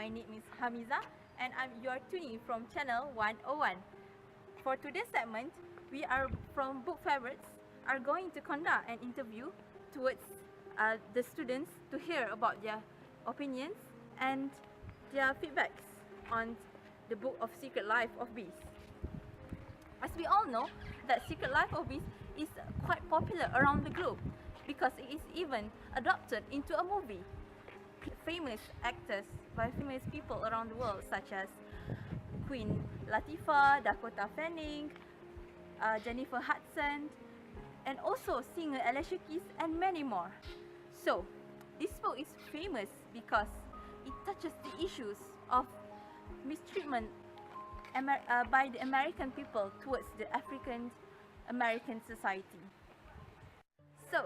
My name is Hamiza and you're tuning from channel 101. For today's segment, we are from Book Favorites are going to conduct an interview towards the students to hear about their opinions and their feedbacks on the book of Secret Life of Bees. As we all know, that Secret Life of Bees is quite popular around the globe because it is even adopted into a movie. Famous actors by famous people around the world such as Queen Latifah, Dakota Fanning, Jennifer Hudson, and also singer Alicia Keys and many more. So, this book is famous because it touches the issues of mistreatment by the American people towards the African American society. So,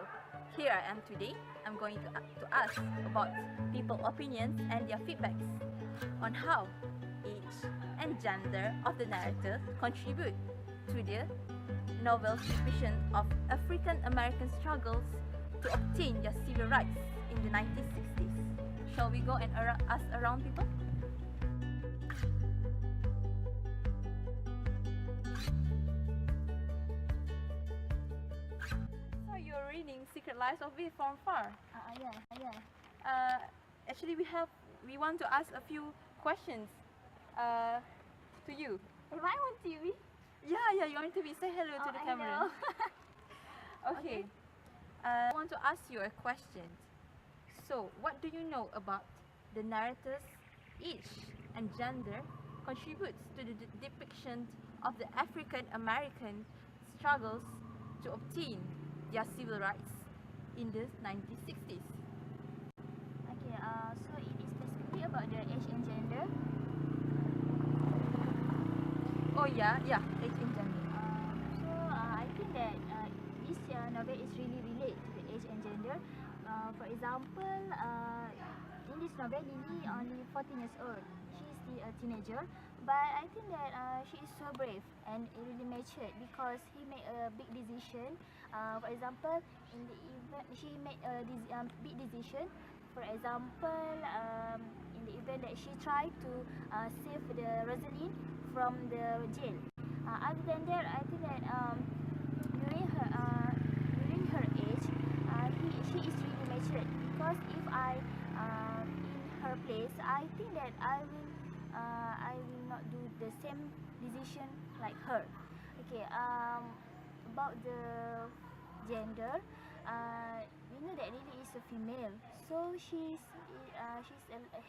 here I am today. I'm going to ask about people's opinions and their feedbacks on how age and gender of the narrator contribute to the novel's depiction of African American struggles to obtain their civil rights in the 1960s. Shall we go and ask around people? So you're reading Secret Lives of Bees from far? Yeah. Actually, we want to ask a few questions to you. Am I on TV? Yeah, you're on TV. Say hello to the camera. Okay. I want to ask you a question. So, what do you know about the narrator's age and gender contributes to the depiction of the African American struggles to obtain their civil rights in the 1960s? Okay, so it is specifically about the age and gender. Oh yeah, age and gender. So I think that this novel is really related to the age and gender. For example, in this novel, Lily only 14 years old. She is still a teenager, but I think that she is so brave and really matured because he made a big decision. For example, in the event she made a big decision. For example, in the event that she tried to save the Rosalind from the jail. Other than that, I think that during her age, she is really matured. Because if I in her place, I think that I will not do the same decision like her. Okay. About the gender, we know that Lily is a female, so she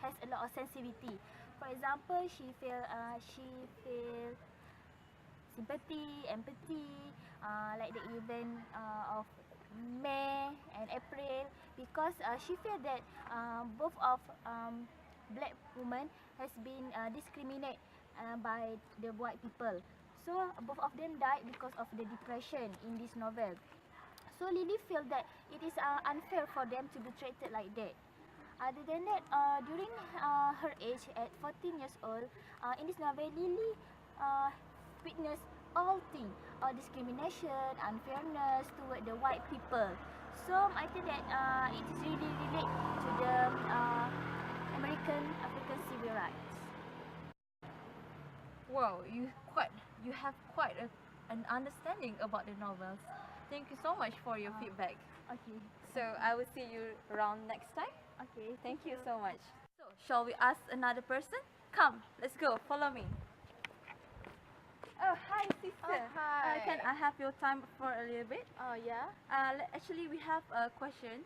has a lot of sensitivity. For example, she feel sympathy, empathy, like the event of May and April, because she feel that both of black women has been discriminated by the white people. So both of them died because of the depression in this novel. So Lily feel that it is unfair for them to be treated like that. Other than that, during her age at 14 years old, in this novel, Lily witnessed all things, discrimination, unfairness toward the white people. So I think that it is really related to the African civil rights. Wow, you have quite an understanding about the novels. Thank you so much for your feedback. Okay. So I will see you around next time. Okay. Thank you so much. So shall we ask another person? Come, let's go. Follow me. Oh, hi, sister. Oh, hi. Can I have your time for a little bit? Oh, yeah? Actually, we have a question.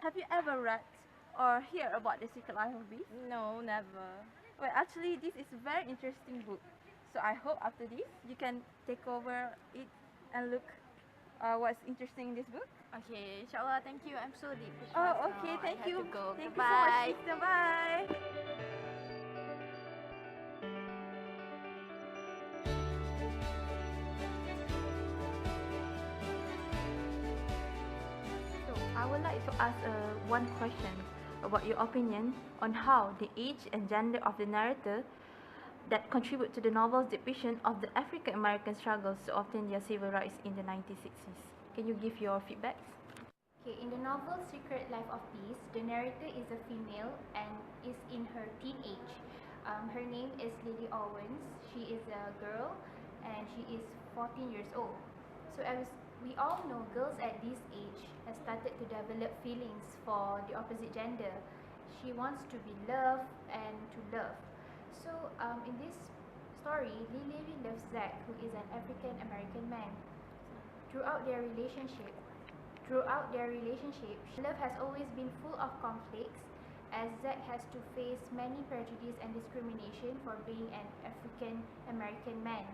Have you ever read or hear about the Secret Life of Bees? No, never. Well, actually, this is a very interesting book. So I hope after this, you can take over it and look what's interesting in this book. Okay, inshallah, thank you. I'm so deep. Oh, okay, thank you. I have to go. Thank Bye. you so much, sister. Bye. So, I would like to ask one question about your opinion on how the age and gender of the narrator that contribute to the novel's depiction of the African American struggles to obtain their civil rights in the 1960s. Can you give your feedbacks? Okay, in the novel Secret Life of Peace, the narrator is a female and is in her teenage. Her name is Lily Owens. She is a girl and she is 14 years old. So as we all know, girls at this age have started to develop feelings for the opposite gender. She wants to be loved and to love. So in this story, Lily loves Zack, who is an African American man. Throughout their relationship, love has always been full of conflicts, as Zack has to face many prejudice and discrimination for being an African American man.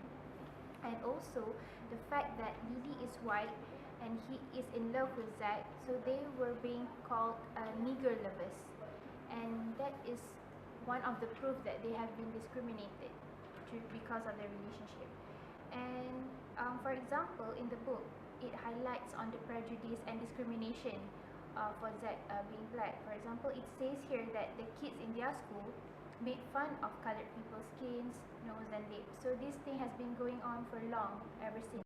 And also the fact that Lily is white and he is in love with Zack, so they were being called nigger lovers. And that is one of the proof that they have been discriminated because of their relationship. And for example, in the book, it highlights on the prejudice and discrimination for Zack being black. For example, it says here that the kids in their school made fun of colored people's skins, nose and lips. So this thing has been going on for long, ever since.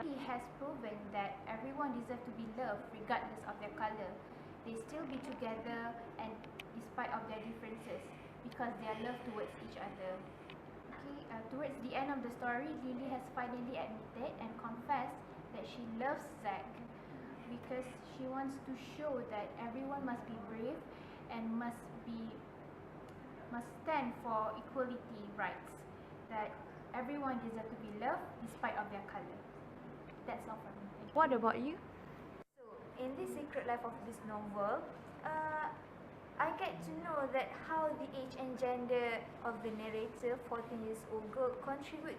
He has proven that everyone deserves to be loved regardless of their color. They still be together and despite of their differences because they are loved towards each other. Towards the end of the story, Lily has finally admitted and confessed that she loves Zack because she wants to show that everyone must be brave and must stand for equality rights, that everyone deserves to be loved despite of their color. That's all from me. Thank you. What about you? So, in this Secret Life of this novel, I get to know that how the age and gender of the narrator, 14 years old girl, contribute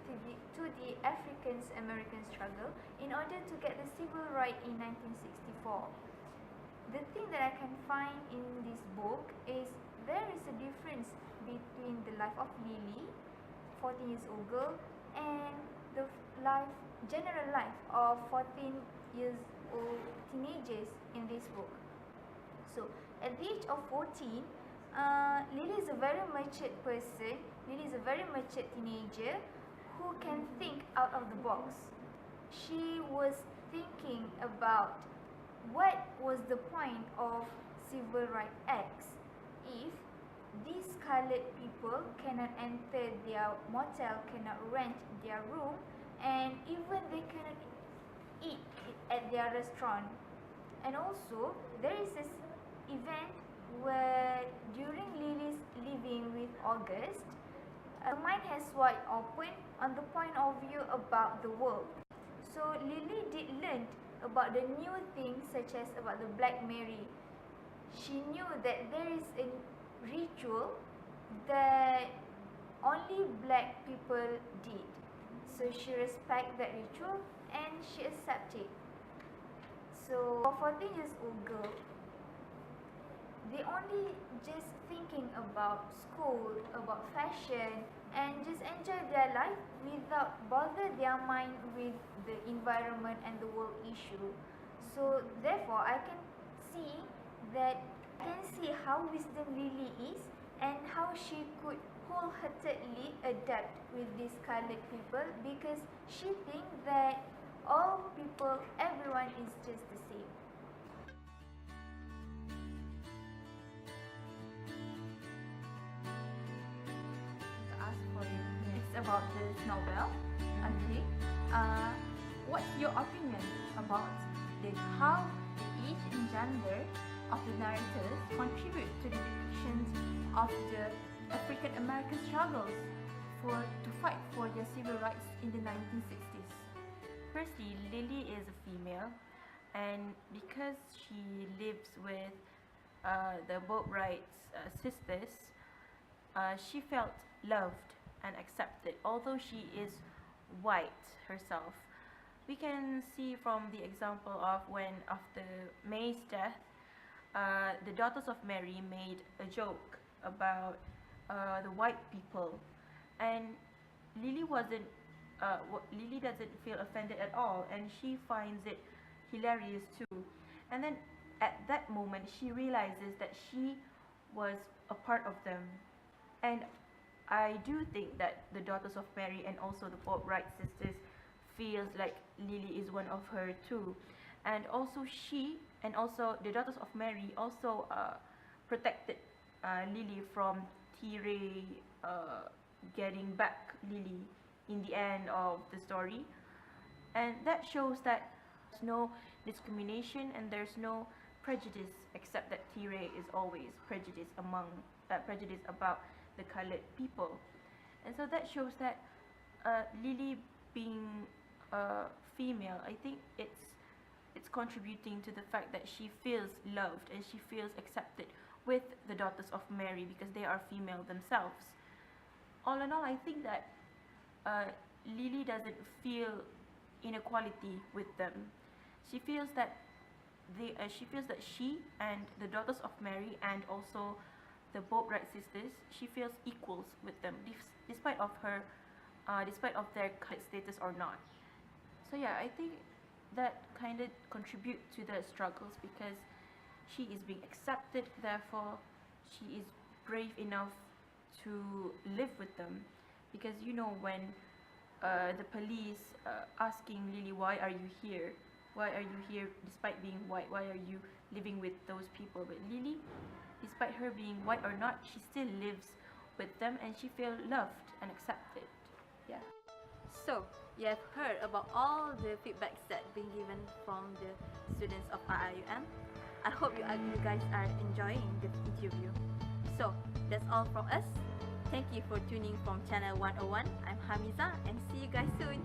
to the African American struggle in order to get the civil right in 1964. The thing that I can find in this book is there is a difference between the life of Lily, 14 years old girl, and the general life of 14 years old teenagers in this book. So, at the age of 14, Lily is a very matured person. Lily is a very matured teenager who can think out of the box. She was thinking about what was the point of Civil Rights Acts if these colored people cannot enter their motel, cannot rent their room, and even they cannot eat at their restaurant. And also, there is this event where during Lily's living with August, her mind has wide open on the point of view about the world. So Lily did learn about the new things such as about the Black Mary. She knew that there is a ritual that only black people did. So she respected that ritual and she accepted. So for 14 years old girl, they only just thinking about school, about fashion, and just enjoy their life without bother their mind with the environment and the world issue. So therefore, I can see how wisdom really is and how she could wholeheartedly adapt with these colored people because she thinks that all people, everyone is just the same. To ask for you next about this novel. Okay. What's your opinion about how the age and gender of the narrators contribute to the depictions of the African American struggles to fight for their civil rights in the 1960s? Firstly, Lily is a female, and because she lives with the boat rights sisters, she felt loved and accepted, although she is white herself. We can see from the example of when after May's death, the daughters of Mary made a joke about the white people, and Lily doesn't feel offended at all, and she finds it hilarious too. And then at that moment, she realizes that she was a part of them. And I do think that the daughters of Mary and also the Boat Wright sisters feels like Lily is one of her too. And also she And also the Daughters of Mary also protected Lily from T-Ray getting back Lily in the end of the story. And that shows that there's no discrimination and there's no prejudice, except that T-Ray is always prejudiced about the colored people. And so that shows that Lily being female, I think it's contributing to the fact that she feels loved and she feels accepted with the Daughters of Mary because they are female themselves. All in all, I think that Lily doesn't feel inequality with them. She feels that she and the Daughters of Mary and also the Boatwright sisters, she feels equals with them, despite of their colored status or not. So yeah, I think that kind of contribute to the struggles because she is being accepted, therefore she is brave enough to live with them. Because you know, when the police asking Lily, why are you here? Why are you here despite being white? Why are you living with those people? But Lily, despite her being white or not, she still lives with them and she feels loved and accepted. Yeah. So, you have heard about all the feedbacks that been given from the students of RIUM. I hope you guys are enjoying the interview. So, that's all from us. Thank you for tuning from Channel 101. I'm Hamiza and see you guys soon.